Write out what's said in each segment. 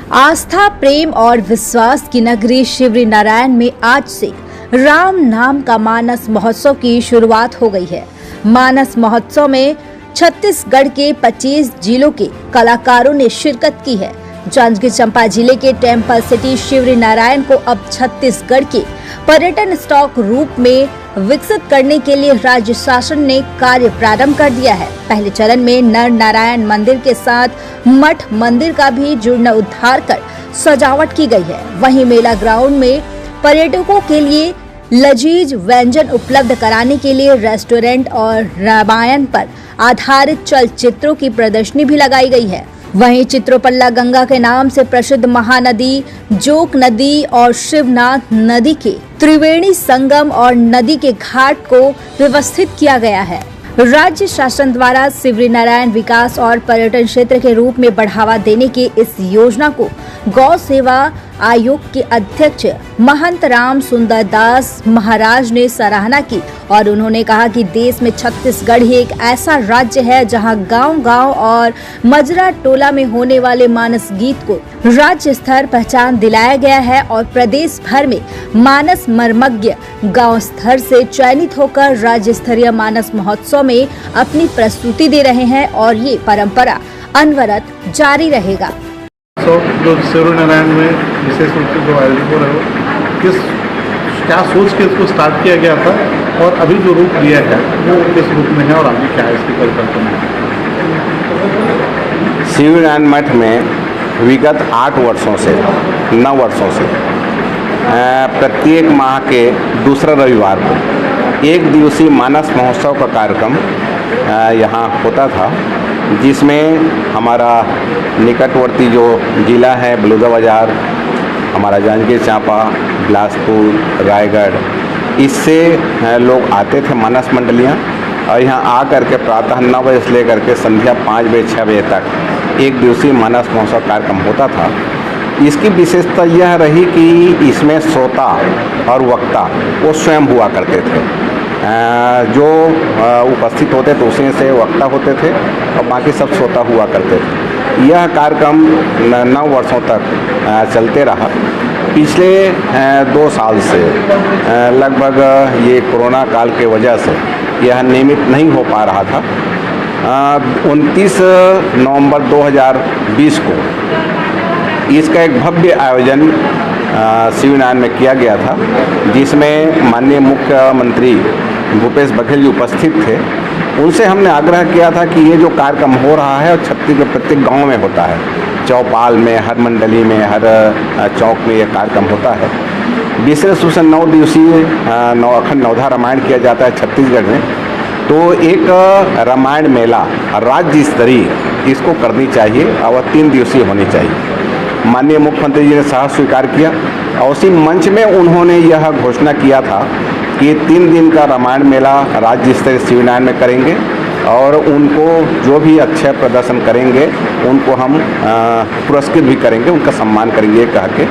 आस्था, प्रेम और विश्वास की नगरी शिवरी नारायण में आज से राम नाम का मानस महोत्सव की शुरुआत हो गई है। मानस महोत्सव में छत्तीसगढ़ के 25 जिलों के कलाकारों ने शिरकत की है। जांजगीर चांपा जिले के टेम्पल सिटी शिवरी नारायण को अब छत्तीसगढ़ के पर्यटन स्टॉक रूप में विकसित करने के लिए राज्य शासन ने कार्य प्रारंभ कर दिया है। पहले चरण में नर नारायण मंदिर के साथ मठ मंदिर का भी जीर्णोद्धार कर सजावट की गई है। वहीं मेला ग्राउंड में पर्यटकों के लिए लजीज व्यंजन उपलब्ध कराने के लिए रेस्टोरेंट और रामायण पर आधारित चलचित्रों की प्रदर्शनी भी लगाई गई है। वहीं चित्रोपल्ला गंगा के नाम से प्रसिद्ध महानदी, जोक नदी और शिवनाथ नदी के त्रिवेणी संगम और नदी के घाट को व्यवस्थित किया गया है। राज्य शासन द्वारा शिवरी नारायण विकास और पर्यटन क्षेत्र के रूप में बढ़ावा देने की इस योजना को गौ सेवा आयोग के अध्यक्ष महंत राम सुंदर दास महाराज ने सराहना की और उन्होंने कहा कि देश में छत्तीसगढ़ ही एक ऐसा राज्य है जहां गांव-गांव और मजरा टोला में होने वाले मानस गीत को राज्य स्तर पहचान दिलाया गया है और प्रदेश भर में मानस मर्मज्ञ गांव स्तर से चयनित होकर राज्य स्तरीय मानस महोत्सव में अपनी प्रस्तुति दे रहे हैं और ये परंपरा अनवरत जारी रहेगा। जो शिवरी नारायण में विशेष रूप से जो आयोजित हो रहे हो, क्या सोच के इसको स्टार्ट किया गया था और अभी जो रूप लिया है वो किस रूप में है और आगे क्या है इसकी परिकल्पना? शिवरी नारायण मठ में विगत 8 वर्षों से 9 वर्षों से प्रत्येक माह के दूसरा रविवार को एक दिवसीय मानस महोत्सव का कार्यक्रम यहाँ होता था, जिसमें हमारा निकटवर्ती जो जिला है बलौदाबाजार, हमारा जांजगीर चांपा, बिलासपुर, रायगढ़, इससे लोग आते थे मानस मंडलियाँ और यहाँ आ करके प्रातः 9 बजे से लेकर के संध्या 5 बजे 6 बजे तक एक दिवसीय मानस महोत्सव कार्यक्रम होता था। इसकी विशेषता यह रही कि इसमें श्रोता और वक्ता वो स्वयं हुआ करते थे। जो उपस्थित होते थे उसमें से वक्ता होते थे और बाकी सब श्रोता हुआ करते थे। यह कार्यक्रम 9 वर्षों तक चलते रहा। पिछले 2 साल से लगभग ये कोरोना काल के वजह से यह नियमित नहीं हो पा रहा था। 29 नवंबर 2020 को इसका एक भव्य आयोजन शिवरी नारायण में किया गया था, जिसमें माननीय मुख्यमंत्री भूपेश बघेल जी उपस्थित थे। उनसे हमने आग्रह किया था कि ये जो कार्यक्रम हो रहा है और छत्तीसगढ़ प्रत्येक गांव में होता है, चौपाल में, हर मंडली में, हर चौक में ये कार्यक्रम होता है। विशेष रूप से 9 दिवसीय अखंड नवधा रामायण किया जाता है छत्तीसगढ़ में, तो एक रामायण मेला राज्य स्तरीय इसको करनी चाहिए और 3 दिवसीय होनी चाहिए। माननीय मुख्यमंत्री जी ने साहस स्वीकार किया और उसी मंच में उन्होंने यह घोषणा किया था कि 3 दिन का रामायण मेला राज्य स्तरीय शिवरी नारायण में करेंगे और उनको जो भी अच्छा प्रदर्शन करेंगे उनको हम पुरस्कृत भी करेंगे, उनका सम्मान करेंगे कह के।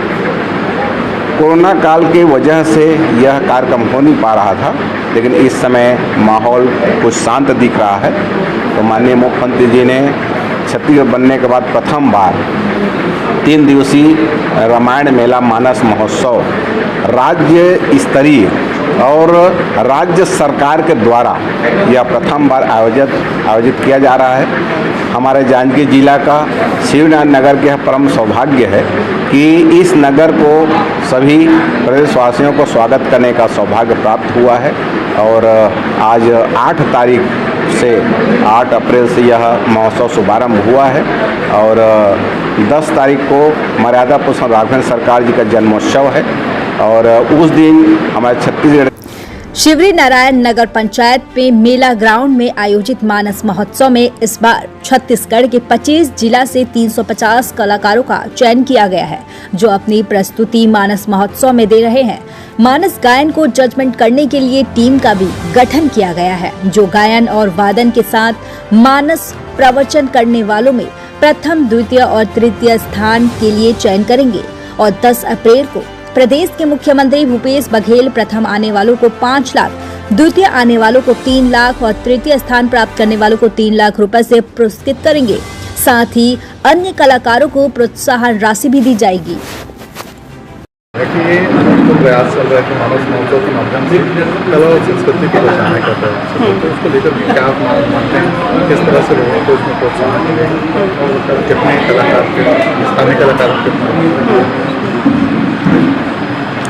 कोरोना काल के वजह से यह कार्यक्रम हो नहीं पा रहा था, लेकिन इस समय माहौल कुछ शांत दिख रहा है। तो माननीय मुख्यमंत्री जी ने छत्तीसगढ़ बनने के बाद प्रथम बार 3 दिवसीय रामायण मेला मानस महोत्सव राज्य स्तरीय और राज्य सरकार के द्वारा यह प्रथम बार आयोजित किया जा रहा है। हमारे जांजगीर जिला का शिवरी नारायण नगर के परम सौभाग्य है कि इस नगर को सभी प्रदेशवासियों को स्वागत करने का सौभाग्य प्राप्त हुआ है और आज 8 तारीख से 8 अप्रैल से यह महोत्सव शुभारंभ हुआ है और 10 तारीख को मर्यादा पुरुषोत्तम राघवेंद्र सरकार जी का जन्मोत्सव है और उस दिन हमारे छत्तीसगढ़ शिवरी नारायण नगर पंचायत में मेला ग्राउंड में आयोजित मानस महोत्सव में इस बार छत्तीसगढ़ के 25 जिला से 350 कलाकारों का चयन किया गया है, जो अपनी प्रस्तुति मानस महोत्सव में दे रहे हैं। मानस गायन को जजमेंट करने के लिए टीम का भी गठन किया गया है, जो गायन और वादन के साथ मानस प्रवचन करने वालों में प्रथम, द्वितीय और तृतीय स्थान के लिए चयन करेंगे और 10 अप्रैल को प्रदेश के मुख्यमंत्री भूपेश बघेल प्रथम आने वालों को 5 लाख, द्वितीय आने वालों को 3 लाख और तृतीय स्थान प्राप्त करने वालों को 3 लाख रुपए से पुरस्कृत करेंगे। साथ ही अन्य कलाकारों को प्रोत्साहन राशि भी दी जाएगी। ये तो प्रयास चल रहा है कि मानस महोत्सव के माध्यम से कला और संस्कृति को बचाने का प्रयास है। तो उसको लेकर क्या आप मानते हैं, किस तरह से लोगों को उसमें प्रोत्साहन मिलेगा और कितने कलाकार के स्थानीय कलाकारों के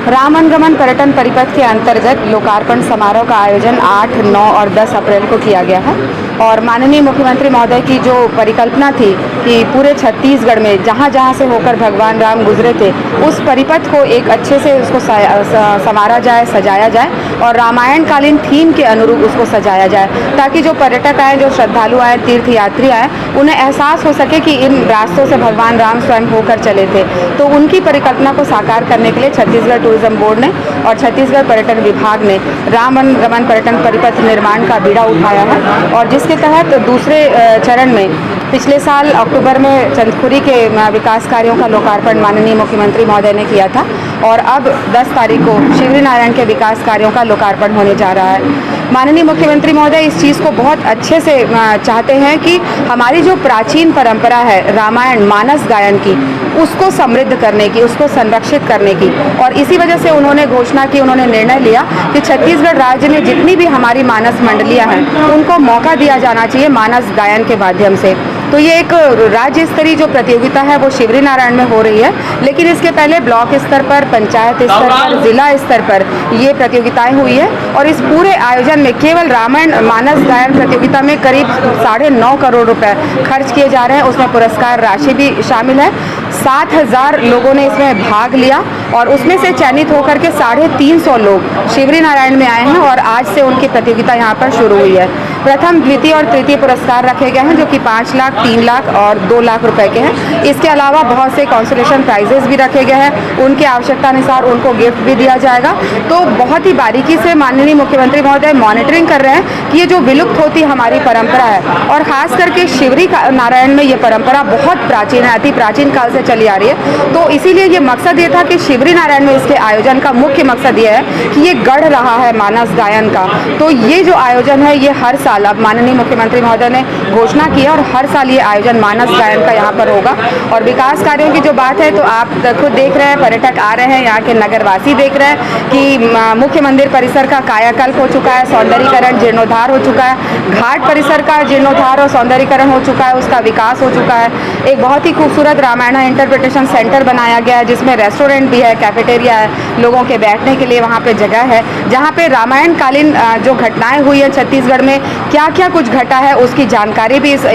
राम वनगमन पर्यटन परिपथ के अंतर्गत लोकार्पण समारोह का आयोजन 8, 9 और 10 अप्रैल को किया गया है और माननीय मुख्यमंत्री महोदय की जो परिकल्पना थी कि पूरे छत्तीसगढ़ में जहाँ जहाँ से होकर भगवान राम गुजरे थे उस परिपथ को एक अच्छे से उसको संवारा जाए, सजाया जाए और रामायण कालीन थीम के अनुरूप उसको सजाया जाए ताकि जो पर्यटक आए, जो श्रद्धालु आए, तीर्थयात्री आए, उन्हें एहसास हो सके कि इन रास्तों से भगवान राम स्वयं होकर चले थे। तो उनकी परिकल्पना को साकार करने के लिए छत्तीसगढ़ टूरिज्म बोर्ड ने और छत्तीसगढ़ पर्यटन विभाग ने राम वनगमन पर्यटन परिपथ निर्माण का बीड़ा उठाया है और जिसके तहत दूसरे चरण में पिछले साल अक्टूबर में चंदखुरी के विकास कार्यों का लोकार्पण माननीय मुख्यमंत्री महोदय ने किया था और अब 10 तारीख को शिवरी नारायण के विकास कार्यों का लोकार्पण होने जा रहा है। माननीय मुख्यमंत्री महोदय इस चीज़ को बहुत अच्छे से चाहते हैं कि हमारी जो प्राचीन परंपरा है रामायण मानस गायन की, उसको समृद्ध करने की, उसको संरक्षित करने की और इसी वजह से उन्होंने घोषणा की, उन्होंने निर्णय लिया कि छत्तीसगढ़ राज्य में जितनी भी हमारी मानस मंडलियां हैं उनको मौका दिया जाना चाहिए मानस गायन के माध्यम से। तो ये एक राज्य स्तरीय जो प्रतियोगिता है वो शिवरी नारायण में हो रही है, लेकिन इसके पहले ब्लॉक स्तर पर, पंचायत स्तर पर, जिला स्तर पर ये प्रतियोगिताएं हुई है और इस पूरे आयोजन में केवल रामायण मानस गायन प्रतियोगिता में करीब 9.5 करोड़ रुपए खर्च किए जा रहे हैं। उसमें पुरस्कार राशि भी शामिल है। 7,000 लोगों ने इसमें भाग लिया और उसमें से चयनित होकर के 350 लोग शिवरी नारायण में आए हैं और आज से उनकी प्रतियोगिता यहाँ पर शुरू हुई है। प्रथम, द्वितीय और तृतीय पुरस्कार रखे गए हैं जो कि 5 लाख, 3 लाख और 2 लाख रुपए के हैं। इसके अलावा बहुत से कंसोलेशन प्राइजेस भी रखे गए हैं, उनकी आवश्यकता अनुसार उनको गिफ्ट भी दिया जाएगा। तो बहुत ही बारीकी से माननीय मुख्यमंत्री महोदय मॉनिटरिंग कर रहे हैं कि ये जो विलुप्त होती हमारी परंपरा है और खास करके शिवरी नारायण में ये परंपरा बहुत प्राचीन है, अति प्राचीन काल से चली आ रही है। तो इसीलिए ये मकसद ये था कि शिवरी नारायण में इसके आयोजन का मुख्य मकसद ये है कि ये गढ़ रहा है मानस गायन का। तो ये जो आयोजन है ये हर साल, अब माननीय मुख्यमंत्री महोदय ने घोषणा की है और हर साल ये आयोजन मानस गायन का यहाँ पर होगा। और विकास कार्यों की जो बात है तो आप खुद देख रहे हैं, पर्यटक आ रहे हैं, यहाँ के नगरवासी देख रहे हैं कि मुख्य मंदिर परिसर का कायाकल्प हो चुका है, सौंदर्यीकरण, जीर्णोद्धार हो चुका है, घाट परिसर का जीर्णोद्धार और सौंदर्यीकरण हो चुका है, उसका विकास हो चुका है। एक बहुत ही खूबसूरत रामायण इंटरप्रिटेशन सेंटर बनाया गया है जिसमें रेस्टोरेंट भी है, कैफेटेरिया है, लोगों के बैठने के लिए वहाँ पे जगह है, जहाँ पे रामायण कालीन जो घटनाएं हुई है छत्तीसगढ़ में क्या क्या कुछ घटा है उसकी जानकारी भी इस।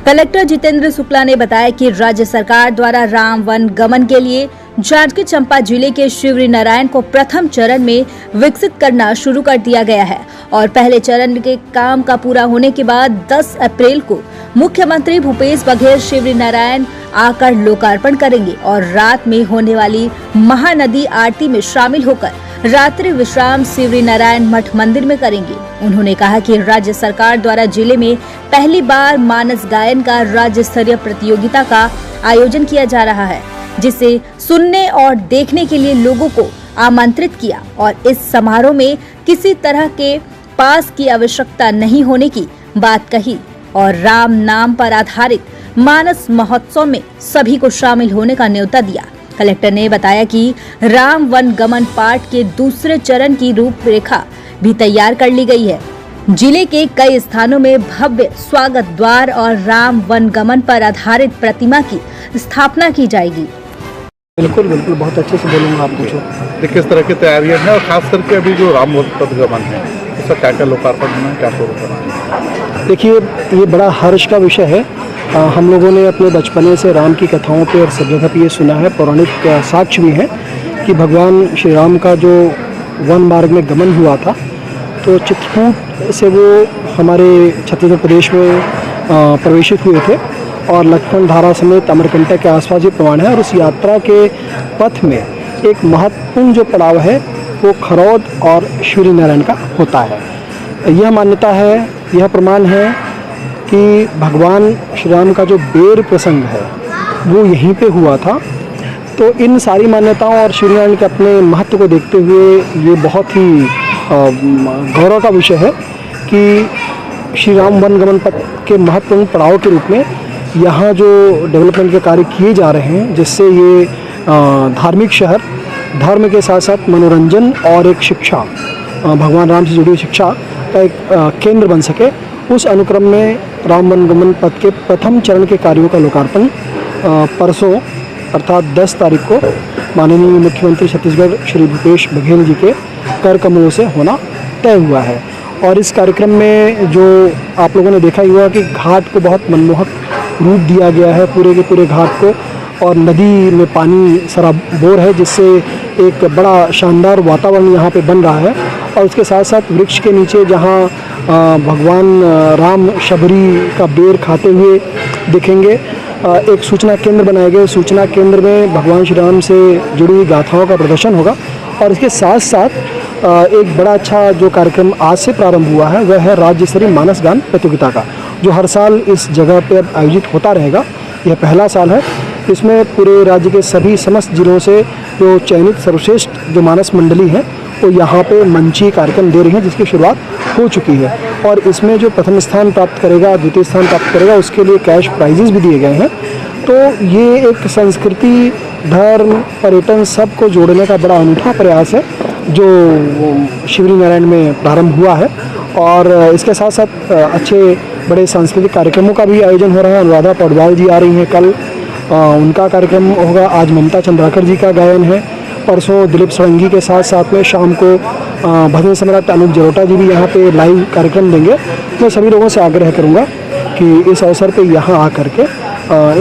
कलेक्टर जितेंद्र शुक्ला ने बताया कि राज्य सरकार द्वारा राम वन गमन के लिए जांजगीर चांपा जिले के शिवरी नारायण को प्रथम चरण में विकसित करना शुरू कर दिया गया है और पहले चरण के काम का पूरा होने के बाद 10 अप्रैल को मुख्यमंत्री भूपेश बघेल शिवरी नारायण आकर लोकार्पण करेंगे और रात में होने वाली महानदी आरती में शामिल होकर रात्रि विश्राम शिवरी नारायण मठ मंदिर में करेंगे। उन्होंने कहा कि राज्य सरकार द्वारा जिले में पहली बार मानस गायन का राज्य स्तरीय प्रतियोगिता का आयोजन किया जा रहा है, जिसे सुनने और देखने के लिए लोगों को आमंत्रित किया और इस समारोह में किसी तरह के पास की आवश्यकता नहीं होने की बात कही और राम नाम पर आधारित मानस महोत्सव में सभी को शामिल होने का न्योता दिया। कलेक्टर ने बताया कि राम वन गमन पाठ के दूसरे चरण की रूपरेखा भी तैयार कर ली गई है। जिले के कई स्थानों में भव्य स्वागत द्वार और राम वन गमन पर आधारित प्रतिमा की स्थापना की जाएगी। बिल्कुल बिल्कुल, बहुत अच्छे से बोलूँगा, आप पूछो। देखिए किस तरह की तैयारियां हैं और खास करके अभी जो राम पथ गमन है उसका क्या क्या लोकार्पण होना है, क्या शुरू करना है? देखिए, ये बड़ा हर्ष का विषय है। हम लोगों ने अपने बचपने से राम की कथाओं पे और सब जगह पे ये सुना है, पौराणिक साक्ष्य भी है कि भगवान श्री राम का जो वन मार्ग में गमन हुआ था तो चित्रकूट से वो हमारे छत्तीसगढ़ प्रदेश में प्रवेशित हुए थे और लक्ष्मण धारा समेत अमरकंटक के आसपास ये प्रमाण है। और उस यात्रा के पथ में एक महत्वपूर्ण जो पड़ाव है वो खरौद और शिवरी नारायण का होता है। यह मान्यता है, यह प्रमाण है कि भगवान श्री राम का जो बेर प्रसंग है वो यहीं पे हुआ था। तो इन सारी मान्यताओं और शिवरी नारायण के अपने महत्व को देखते हुए ये बहुत ही गौरव का विषय है कि श्री राम वन गमन पथ के महत्वपूर्ण पड़ाव के रूप में यहाँ जो डेवलपमेंट के कार्य किए जा रहे हैं, जिससे ये धार्मिक शहर धर्म के साथ साथ मनोरंजन और एक शिक्षा, भगवान राम से जुड़ी शिक्षा का एक केंद्र बन सके, उस अनुक्रम में राम वनगमन पथ के प्रथम चरण के कार्यों का लोकार्पण परसों अर्थात 10 तारीख को माननीय मुख्यमंत्री छत्तीसगढ़ श्री भूपेश बघेल जी के कर कमलों से होना तय हुआ है। और इस कार्यक्रम में जो आप लोगों ने देखा ही हुआ कि घाट को बहुत मनमोहक रूप दिया गया है, पूरे के पूरे घाट को, और नदी में पानी सराबोर है, जिससे एक बड़ा शानदार वातावरण यहाँ पे बन रहा है। और उसके साथ साथ वृक्ष के नीचे जहाँ भगवान राम शबरी का बेर खाते हुए दिखेंगे, एक सूचना केंद्र बनाए गए। सूचना केंद्र में भगवान श्री राम से जुड़ी हुई गाथाओं का प्रदर्शन होगा। और इसके साथ साथ एक बड़ा अच्छा जो कार्यक्रम आज से प्रारंभ हुआ है वह है राज्य स्तरीय मानस गान प्रतियोगिता का, जो हर साल इस जगह पर आयोजित होता रहेगा। यह पहला साल है। इसमें पूरे राज्य के सभी समस्त जिलों से जो चयनित सर्वश्रेष्ठ जो मानस मंडली हैं वो यहाँ पे मंची कार्यक्रम दे रही हैं, जिसकी शुरुआत हो चुकी है। और इसमें जो प्रथम स्थान प्राप्त करेगा, द्वितीय स्थान प्राप्त करेगा, उसके लिए कैश प्राइजेस भी दिए गए हैं। तो ये एक संस्कृति, धर्म, पर्यटन सबको जोड़ने का बड़ा अनूठा प्रयास है जो शिवरी नारायण में प्रारंभ हुआ है। और इसके साथ साथ अच्छे बड़े सांस्कृतिक कार्यक्रमों का भी आयोजन हो रहा है। अनुराधा पौडवाल जी आ रही हैं, कल उनका कार्यक्रम होगा। आज ममता चंद्राकर जी का गायन है। परसों दिलीप सड़ंगी के साथ साथ में शाम को भजन सम्राट अनूप जलोटा जी भी यहाँ पे लाइव कार्यक्रम देंगे। मैं सभी लोगों से आग्रह करूँगा कि इस अवसर पे यहाँ आकर के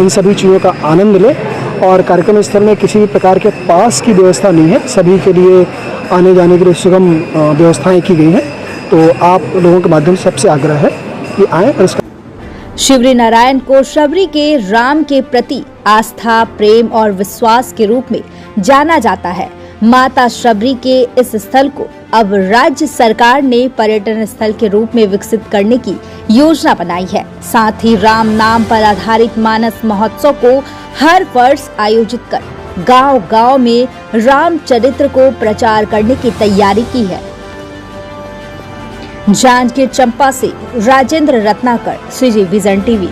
इन सभी चीज़ों का आनंद लें। और कार्यक्रम स्थल में किसी भी प्रकार के पास की व्यवस्था नहीं है, सभी के लिए आने जाने के लिए सुगम व्यवस्थाएँ की गई हैं। तो आप लोगों के माध्यम से सबसे आग्रह है कि आएँ और इसका शिवरी नारायण को शबरी के राम के प्रति आस्था, प्रेम और विश्वास के रूप में जाना जाता है। माता शबरी के इस स्थल को अब राज्य सरकार ने पर्यटन स्थल के रूप में विकसित करने की योजना बनाई है। साथ ही राम नाम पर आधारित मानस महोत्सव को हर वर्ष आयोजित कर गांव-गांव में राम चरित्र को प्रचार करने की तैयारी की है। जांजगीर चंपा से Rajendra Ratnakar, CG vision TV.